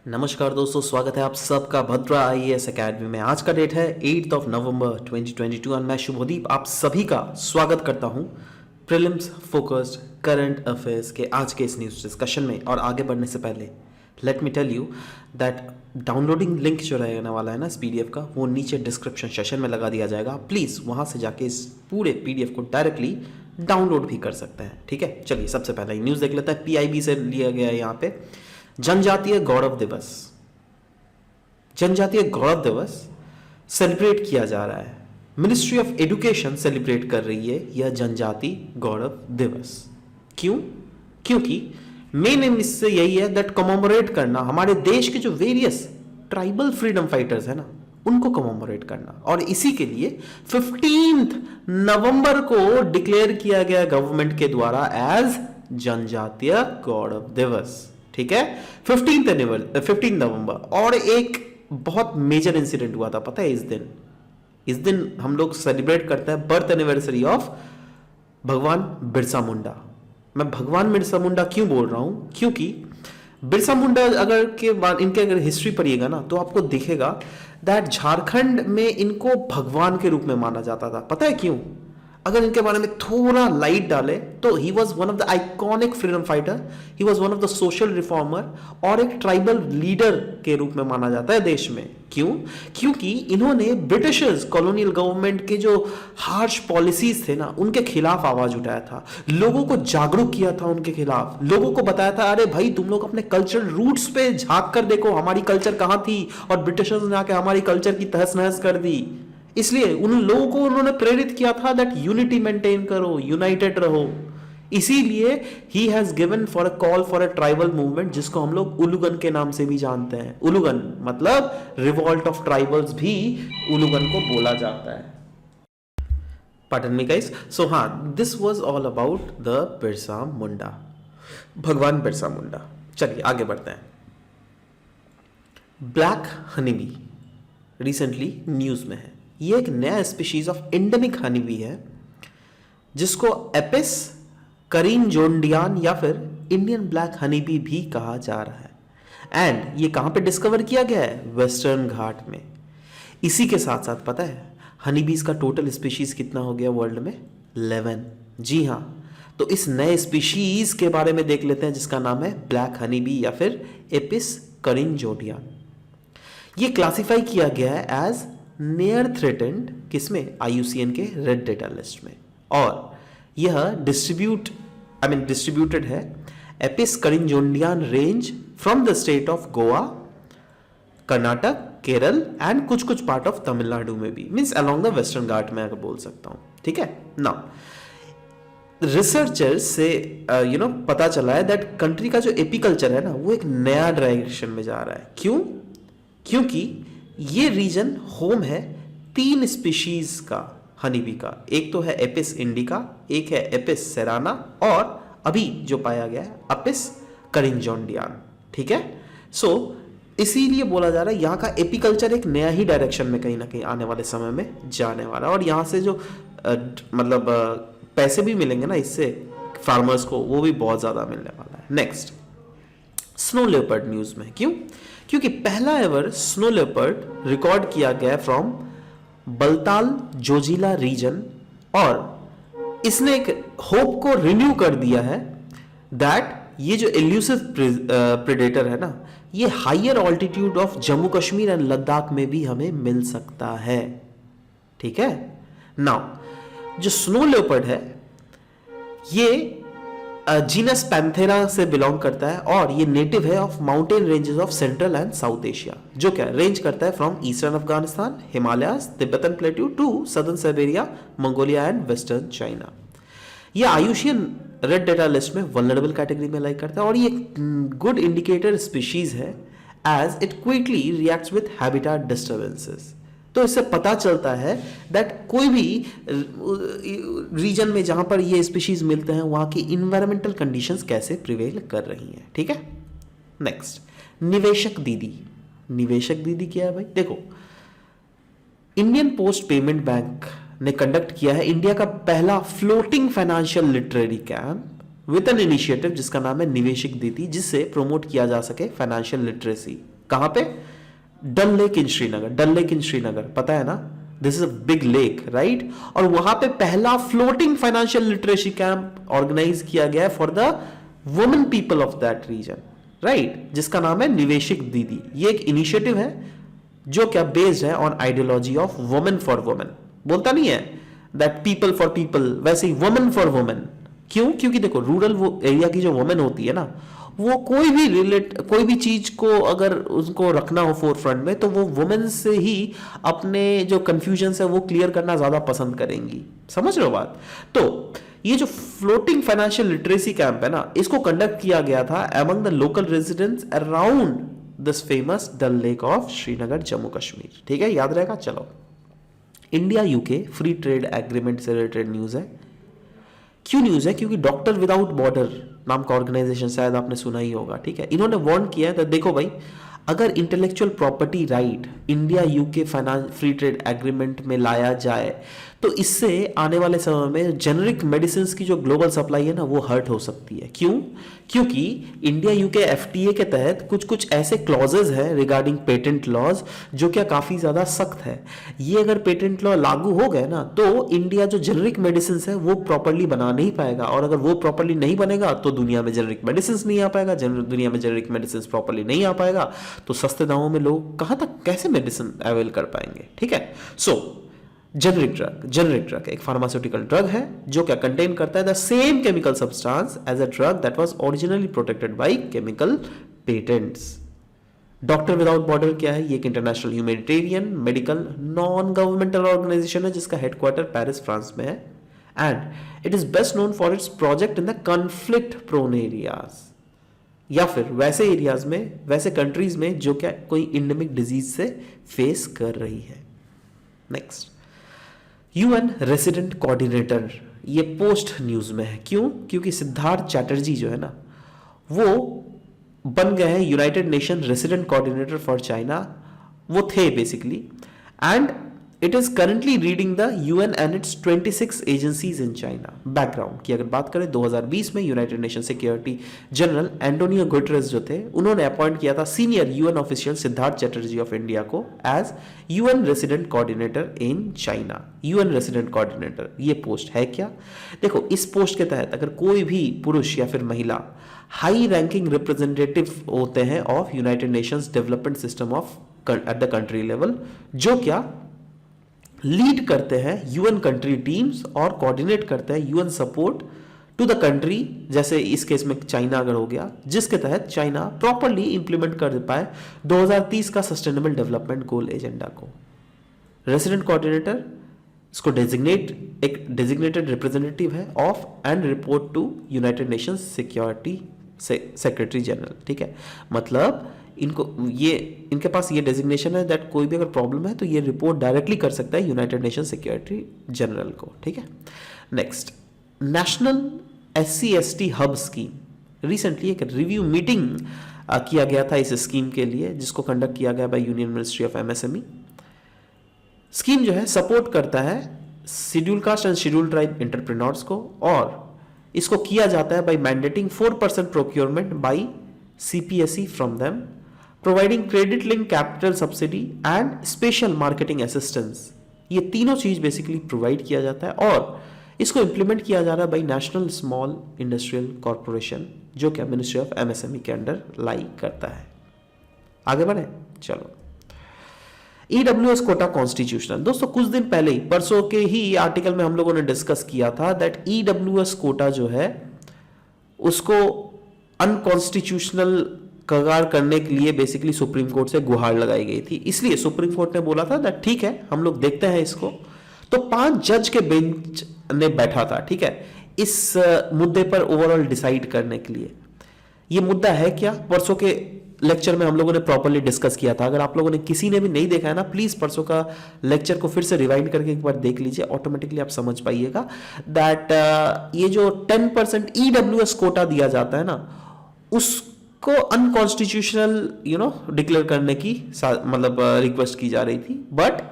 नमस्कार दोस्तों, स्वागत है आप सबका भद्रा आईएएस एकेडमी में। आज का डेट है 8 नवंबर 2022 और मैं शुभदीप आप सभी का स्वागत करता हूं प्रीलिम्स फोकस्ड करंट अफेयर्स के आज के इस न्यूज़ डिस्कशन में। और आगे बढ़ने से पहले let me tell you that downloading link जो रहने वाला है ना इस पीडीएफ का, वो नीचे डिस्क्रिप्शन सेशन में लगा दिया जाएगा। प्लीज़ वहाँ से जाके इस पूरे पीडीएफ को डायरेक्टली डाउनलोड भी कर सकते हैं। ठीक है, चलिए सबसे पहले न्यूज़ देख लेते हैं। पीआईबी से लिया गया है यहाँ पे। जनजातीय गौरव दिवस, जनजातीय गौरव दिवस सेलिब्रेट किया जा रहा है। मिनिस्ट्री ऑफ एजुकेशन सेलिब्रेट कर रही है यह जनजाति गौरव दिवस। क्यों? क्योंकि मेन एम इससे यही है दैट कमोमोरेट करना हमारे देश के जो वेरियस ट्राइबल फ्रीडम फाइटर्स है ना, उनको कमोमोरेट करना। और इसी के लिए 15 नवंबर को डिक्लेयर किया गया गवर्नमेंट के द्वारा एज जनजातीय गौरव दिवस। ठीक है, 15 नवंबर। और एक बहुत मेजर इंसिडेंट हुआ था, पता है? इस दिन हम लोग सेलिब्रेट करते हैं बर्थ एनिवर्सरी ऑफ भगवान बिरसा मुंडा। मैं भगवान बिरसा मुंडा क्यों बोल रहा हूं? क्योंकि बिरसा मुंडा इनके अगर हिस्ट्री पढ़िएगा ना तो आपको दिखेगा दैट झारखंड में इनको भगवान के रूप में माना जाता था। पता है क्यों? अगर इनके बारे में थोड़ा लाइट डाले तो he was one of the iconic freedom fighter, he was one of the social reformer और एक ट्राइबल लीडर के रूप में माना जाता है देश में। क्यों? क्योंकि इन्होंने ब्रिटिशर्स कॉलोनियल गवर्नमेंट के जो हार्श पॉलिसीज थे ना, उनके खिलाफ आवाज उठाया था, लोगों को जागरूक किया था उनके खिलाफ, लोगों को बताया था अरे भाई तुम लोग अपने कल्चरल रूट्स पे झांक कर देखो, हमारी कल्चर कहां थी और ब्रिटिशर्स ने आके हमारी कल्चर की तहस नहस कर दी। इसलिए उन लोगों को उन्होंने प्रेरित किया था दैट यूनिटी मेंटेन करो, यूनाइटेड रहो। इसीलिए he has given for a call for a tribal movement, जिसको हम लोग उलुगन के नाम से भी जानते हैं। उलुगन मतलब रिवॉल्ट ऑफ ट्राइबल्स भी उलुगन को बोला जाता है। Pardon me guys. सो हाँ, this was all about the Birsa Munda, Bhagwan Birsa मुंडा। चलिए आगे बढ़ते हैं। ब्लैक हनीबी रिसेंटली न्यूज में है। ये एक नया species of endemic honey bee है जिसको एपिस करिनजोंडियान या फिर इंडियन ब्लैक हनी बी भी कहा जा रहा है। एंड ये कहां पे डिस्कवर किया गया है? वेस्टर्न घाट में। इसी के साथ साथ पता है हनी बीज का टोटल स्पीशीज कितना हो गया वर्ल्ड में? 11। जी हाँ, तो इस नए स्पीशीज के बारे में देख लेते हैं जिसका नाम है ब्लैक हनी बी या फिर एपिस करिनजोंडियान। ये क्लासिफाई किया गया है एज नियर थ्रेटेंड, किसमें? आईयूसीएन के रेड डेटा लिस्ट में। और यह डिस्ट्रीब्यूटेड है Apis karinjodian range from the state of Goa, Karnataka, Kerala and कुछ कुछ पार्ट ऑफ तमिलनाडु में भी, means along the western ghat में अगर बोल सकता हूं। ठीक है नाउ, रिसर्चर्स से पता चला है दैट कंट्री का जो एपीकल्चर है ना, वो एक नया डायरेक्शन में जा रहा है। क्यों? क्योंकि ये रीजन होम है 3 स्पीशीज का हनी बी का। एक तो है एपिस इंडिका, एक है एपिस सेराना और अभी जो पाया गया है एपिस करिनजोंडियान। ठीक है, सो इसीलिए बोला जा रहा है यहाँ का एपीकल्चर एक नया ही डायरेक्शन में कहीं ना कहीं आने वाले समय में जाने वाला है। और यहाँ से जो पैसे भी मिलेंगे ना इससे फार्मर्स को, वो भी बहुत ज्यादा मिलने वाला है। नेक्स्ट, स्नो लेपर्ड न्यूज में। क्यों? क्योंकि पहला एवर स्नो लेपर्ड रिकॉर्ड किया गया फ्रॉम बलताल जोजिला रीजन और इसने एक होप को रिन्यू कर दिया है दैट ये जो एल्यूसिव प्रेडेटर है ना, ये higher altitude of Jammu Kashmir and Ladakh में भी हमें मिल सकता है। ठीक है, नाउ जो स्नो लेपर्ड है ये जीनस पैंथेरा से बिलोंग करता है और ये नेटिव है of mountain ranges of central and south Asia, जो क्या रेंज करता है from eastern Afghanistan, Himalayas, Tibetan plateau to southern Siberia, Mongolia and western China. ये आयुषियन रेड डेटा लिस्ट में वल्नरेबल कैटेगरी में लाइक करता है और ये गुड इंडिकेटर स्पीशीज है as it quickly reacts with habitat disturbances. तो इससे पता चलता है दैट कोई भी रीजन में जहां पर ये स्पीशीज मिलते हैं वहां की इन्वायरमेंटल कंडीशंस कैसे प्रिवेल कर रही हैं। ठीक है, नेक्स्ट, निवेशक दीदी। निवेशक दीदी क्या है भाई? देखो, इंडियन पोस्ट पेमेंट बैंक ने कंडक्ट किया है इंडिया का पहला floating financial literary camp with an initiative जिसका नाम है निवेशक दीदी, जिससे प्रमोट किया जा सके फाइनेंशियल लिटरेसी। कहां पे? Dal lake in Srinagar, Dal lake in Srinagar, पता है ना, this is a big lake, right? और वहां पे पहला floating financial literacy camp organise किया गया for the women people of that region, right, जिसका नाम है निवेशिक दीदी। ये एक इनिशिएटिव है जो क्या बेस्ड है on ideology of women for women. बोलता नहीं है दैट पीपल फॉर पीपल, वैसे ही वुमेन फॉर वुमेन। क्यों? क्योंकि देखो रूरल वो एरिया की जो वुमेन होती है ना, वो कोई भी चीज को अगर उनको रखना हो फोर फ्रंट में, तो वो वुमेन से ही अपने जो कंफ्यूजन है वो क्लियर करना ज्यादा पसंद करेंगी। समझ रहे हो बात? तो ये जो फ्लोटिंग फाइनेंशियल लिटरेसी कैंप है ना, इसको कंडक्ट किया गया था among the local residents around this famous Dal lake of Srinagar, Jammu Kashmir. ठीक है, याद रहेगा। चलो, India UK free trade agreement से रिलेटेड न्यूज है। क्यों न्यूज है? क्योंकि डॉक्टर विदाउट बॉर्डर नाम का ऑर्गेनाइजेशन, शायद आपने सुना ही होगा, ठीक है, इन्होंने वार्न किया है। तो देखो भाई, अगर intellectual property right India UK free trade agreement में लाया जाए, तो इससे आने वाले समय में जेनरिक मेडिसिन की जो ग्लोबल सप्लाई है ना, वो हर्ट हो सकती है। क्यों? क्योंकि इंडिया यूके एफटीए के तहत कुछ कुछ ऐसे क्लॉजेज हैं रिगार्डिंग पेटेंट लॉज जो क्या काफी ज्यादा सख्त है। ये अगर पेटेंट लॉ लागू हो गए ना, तो इंडिया जो जेनरिक मेडिसिन है वो प्रॉपर्ली बना नहीं पाएगा, और अगर वो प्रॉपर्ली नहीं बनेगा तो दुनिया में जेनरिक मेडिसिन नहीं आ पाएगा। दुनिया में जेनरिक मेडिसिन प्रॉपर्ली नहीं आ पाएगा तो सस्ते दामों में लोग कहां तक कैसे मेडिसिन अवेल कर पाएंगे? ठीक है, सो जेनरिक ड्रग एक फार्मास्यूटिकल ड्रग है जो क्या कंटेन करता है the same chemical substance as a drug that was originally protected by chemical patents. Doctor without border क्या है? ये एक international humanitarian medical non governmental organisation है जिसका हेडक्वार्टर पेरिस, फ्रांस में है, and it is best known for its project in the conflict prone areas, या फिर वैसे एरियाज में, वैसे कंट्रीज में जो क्या कोई इंडेमिक डिजीज से फेस कर रही है। नेक्स्ट, यूएन रेसिडेंट कोऑर्डिनेटर, ये पोस्ट न्यूज में है। क्यों? क्योंकि सिद्धार्थ चैटर्जी जो है ना, वो बन गए हैं United Nation resident coordinator for China. वो थे basically, and it is currently reading the UN and its 26 agencies in China. Background की अगर बात करें, 2020 में United Nation security general Antonio Guterres जो थे, उन्होंने अपॉइंट किया था senior UN official Siddharth Chatterjee of India को as UN resident coordinator in China. UN resident coordinator ये पोस्ट है क्या? देखो, इस पोस्ट के तहत अगर कोई भी पुरुष या फिर महिला हाई रैंकिंग रिप्रेजेंटेटिव होते हैं of United Nations development system of at the country level, जो क्या लीड करते हैं यूएन कंट्री टीम्स और कोऑर्डिनेट करते हैं UN support to the country, जैसे इस केस में चाइना अगर हो गया, जिसके तहत चाइना प्रॉपर्ली इंप्लीमेंट कर पाए 2030 का सस्टेनेबल डेवलपमेंट गोल एजेंडा को। रेसिडेंट कोऑर्डिनेटर इसको एक डेजिग्नेटेड रिप्रेजेंटेटिव है of and report to United Nations security secretary general. ठीक है, मतलब इनके पास ये डेजिग्नेशन है दैट कोई भी अगर प्रॉब्लम है तो ये रिपोर्ट डायरेक्टली कर सकता है यूनाइटेड नेशन सिक्योरिटी जनरल को। ठीक है, next, national SC/ST hub scheme. Recently एक रिव्यू मीटिंग किया गया था इस स्कीम के लिए, जिसको कंडक्ट किया गया by Union Ministry of MSME। Scheme जो है सपोर्ट करता है schedule caste and schedule tribe entrepreneurs को, और इसको किया जाता है by mandating 4% procurement by CPSE from them, providing credit link capital subsidy and special marketing assistance. ये तीनों चीज बेसिकली प्रोवाइड किया जाता है, और इसको इंप्लीमेंट किया जा रहा है by national small industrial corporation, जो क्या मिनिस्ट्री ऑफ MSME के अंडर लाई करता है। आगे बढ़े, चलो। EWS quota constitutional. दोस्तों, कुछ दिन पहले ही, परसों के ही आर्टिकल में हम लोगों ने डिस्कस किया था दैट EWS कोटा जो है उसको अनकॉन्स्टिट्यूशनल करार करने के लिए बेसिकली सुप्रीम कोर्ट से गुहार लगाई गई थी। इसलिए सुप्रीम कोर्ट ने बोला था दैट ठीक है, हम लोग देखते हैं इसको। तो 5 जज के बेंच ने बैठा था, ठीक है, इस मुद्दे पर ओवरऑल डिसाइड करने के लिए। ये मुद्दा है क्या? परसों के लेक्चर में हम लोगों ने प्रॉपर्ली डिस्कस किया था। अगर आप लोगों ने किसी ने भी नहीं देखा है ना, प्लीज परसों का लेक्चर को फिर से रिवाइंड करके एक बार देख लीजिए, ऑटोमेटिकली आप समझ पाइएगा दैट ये जो 10% EWS कोटा दिया जाता है ना, उसको अनकॉन्स्टिट्यूशनल डिक्लेयर करने की मतलब रिक्वेस्ट की जा रही थी। बट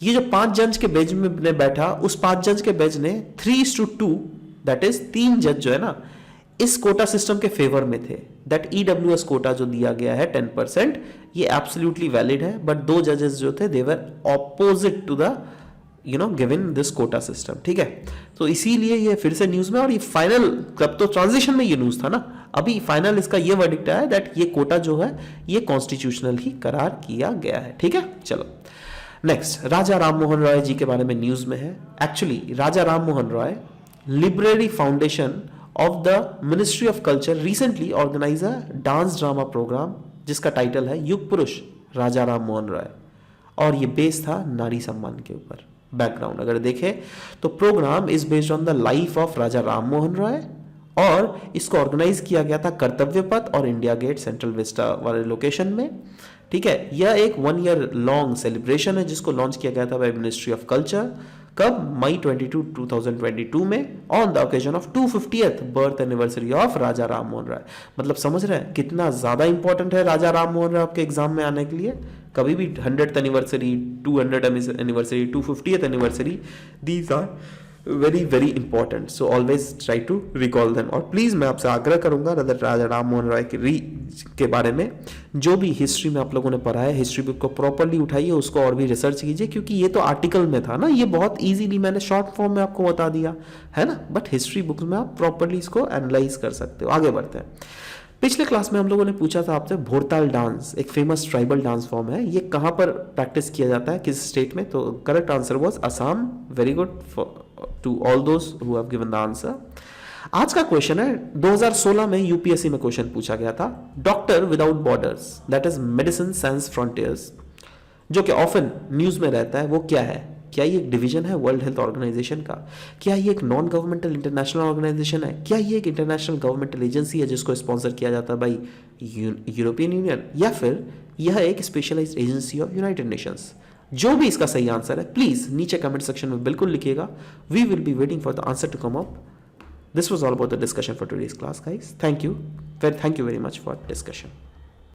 ये जो 5 जज के बेंच में बैठा, उस 5 जज के बेंच ने 3:2 दैट इज 3 जज जो है ना, इस कोटा सिस्टम के फेवर में थे, दैट ईडब्ल्यूएस कोटा जो दिया गया है 10%, ये एब्सोल्युटली वैलिड है, बट 2 जजेस जो थे they were opposite to the given this quota system, ठीक है। तो इसीलिए ये फिर से न्यूज में, और ये फाइनल, कब तो ट्रांजिशन में ये न्यूज था ना, अभी फाइनल इसका ये वर्डिक्ट आया दैट ये कोटा जो है ये कॉन्स्टिट्यूशनल ही करार किया गया है, ठीक है। चलो नेक्स्ट, राजा राम मोहन रॉय जी के बारे में न्यूज में है। Actually Raja Ram Mohan Roy library foundation of the ministry of culture recently organise a dance drama programme जिसका टाइटल है युग पुरुष राजा राम मोहन रॉय, और ये बेस था नारी सम्मान के ऊपर। बैकग्राउंड अगर देखें तो programme is based on the life of Raja Ram Mohan Roy, और इसको ऑर्गेनाइज किया गया था कर्तव्य पथ और इंडिया गेट सेंट्रल विस्टा वाले लोकेशन में, ठीक है। यह एक 1 ईयर लॉन्ग सेलिब्रेशन है जिसको लॉन्च किया गया था बाय मिनिस्ट्री ऑफ कल्चर, कब, मई 22, 2022 में, on the occasion of 250th birth anniversary of Raja Ram Mohan Roy. मतलब समझ रहे हैं कितना ज्यादा इंपॉर्टेंट है राजा राम मोहन राय आपके एग्जाम में आने के लिए। कभी भी 100th anniversary, 200th anniversary, 250th anniversary, these are very very important, so always try to recall them. और प्लीज मैं आपसे आग्रह करूंगा राजा राम मोहन राय के बारे में जो भी हिस्ट्री में आप लोगों ने पढ़ा है, हिस्ट्री बुक को प्रॉपरली उठाइए, उसको और भी रिसर्च कीजिए, क्योंकि ये तो आर्टिकल में था ना, ये बहुत इजीली मैंने शॉर्ट फॉर्म में आपको बता दिया है ना, बट हिस्ट्री बुक में आप प्रॉपरली इसको एनालाइज कर सकते हो। आगे बढ़ते हैं। पिछले क्लास में हम लोगों ने पूछा था आपसे भोरताल डांस एक फेमस ट्राइबल डांस फॉर्म है, ये कहाँ पर प्रैक्टिस किया जाता है, किस स्टेट में? तो correct answer was Assam. Very good to all those who have given the answer. आज का क्वेश्चन है 2016 में यूपीएससी में क्वेश्चन पूछा गया था, doctor without borders that is medicine science frontiers, जो कि ऑफन न्यूज में रहता है, वो क्या है? क्या ये एक डिवीजन है वर्ल्ड हेल्थ ऑर्गेनाइजेशन का? क्या ये एक नॉन गवर्नमेंटल इंटरनेशनल ऑर्गेनाइजेशन है? क्या ये एक इंटरनेशनल गवर्नमेंटल एजेंसी है जिसको स्पॉन्सर किया जाता है बाई यूरोपियन यूनियन, या फिर यह एक specialised agency of United Nations? जो भी इसका सही आंसर है प्लीज नीचे कमेंट सेक्शन में बिल्कुल लिखिएगा। We will be waiting for the answer to come up. This was all about the discussion for today's class, guys. Thank you very much for discussion.